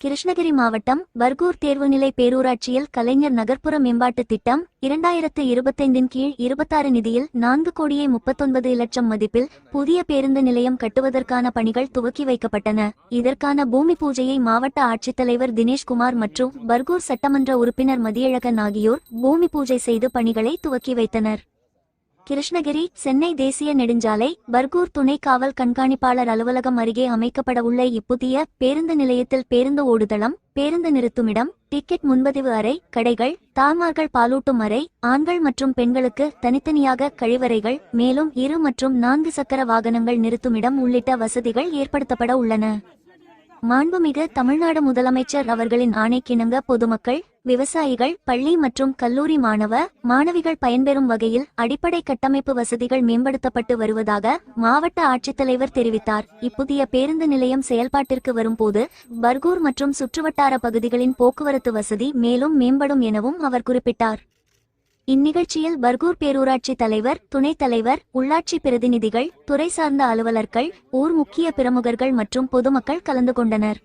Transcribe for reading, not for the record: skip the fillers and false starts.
கிருஷ்ணகிரி மாவட்டம் பர்கூர் தேர்வுநிலை பேரூராட்சியில் கலைஞர் நகர்ப்புற மேம்பாட்டு திட்டம் 2025 கீழ் 26 நிதியில் 4,39,00,000 மதிப்பில் புதிய பேருந்து நிலையம் கட்டுவதற்கான பணிகள் துவக்கி வைக்கப்பட்டன. இதற்கான பூமி பூஜையை மாவட்ட ஆட்சித்தலைவர் தினேஷ்குமார் மற்றும் பர்கூர் சட்டமன்ற உறுப்பினர் மதியழகன் ஆகியோர் பூமி பூஜை செய்து பணிகளை துவக்கி வைத்தனர். கிருஷ்ணகிரி சென்னை தேசிய நெடுஞ்சாலை பர்கூர் துணை காவல் கண்காணிப்பாளர் அலுவலகம் அருகே அமைக்கப்பட உள்ள இப்புதிய பேருந்து நிலையத்தில் பேருந்து ஓடுதளம், பேருந்து நிறுத்துமிடம், டிக்கெட் முன்பதிவு அறை, கடைகள், தாய்மார்கள் பாலூட்டும் அறை, ஆண்கள் மற்றும் பெண்களுக்கு தனித்தனியாக கழிவறைகள், மேலும் 2 மற்றும் 4 சக்கர வாகனங்கள் நிறுத்துமிடம் உள்ளிட்ட வசதிகள் ஏற்படுத்தப்பட உள்ளன. மாண்புமிகு தமிழ்நாடு முதலமைச்சர் அவர்களின் ஆணைக்கிணங்க பொதுமக்கள், விவசாயிகள், பள்ளி மற்றும் கல்லூரி மாணவிகள் பயன்பெறும் வகையில் அடிப்படை கட்டமைப்பு வசதிகள் மேம்படுத்தப்பட்டு வருவதாக மாவட்ட ஆட்சித்தலைவர் தெரிவித்தார். இப்புதிய பேருந்து நிலையம் செயல்பாட்டிற்கு வரும்போது பர்கூர் மற்றும் சுற்றுவட்டார பகுதிகளின் போக்குவரத்து வசதி மேலும் மேம்படும் எனவும் அவர் குறிப்பிட்டார். இந்நிகழ்ச்சியில் பர்கூர் பேரூராட்சி தலைவர், துணைத் தலைவர், உள்ளாட்சி பிரதிநிதிகள், துறை சார்ந்த அலுவலர்கள், ஊர் முக்கிய பிரமுகர்கள் மற்றும் பொதுமக்கள் கலந்து கொண்டனர்.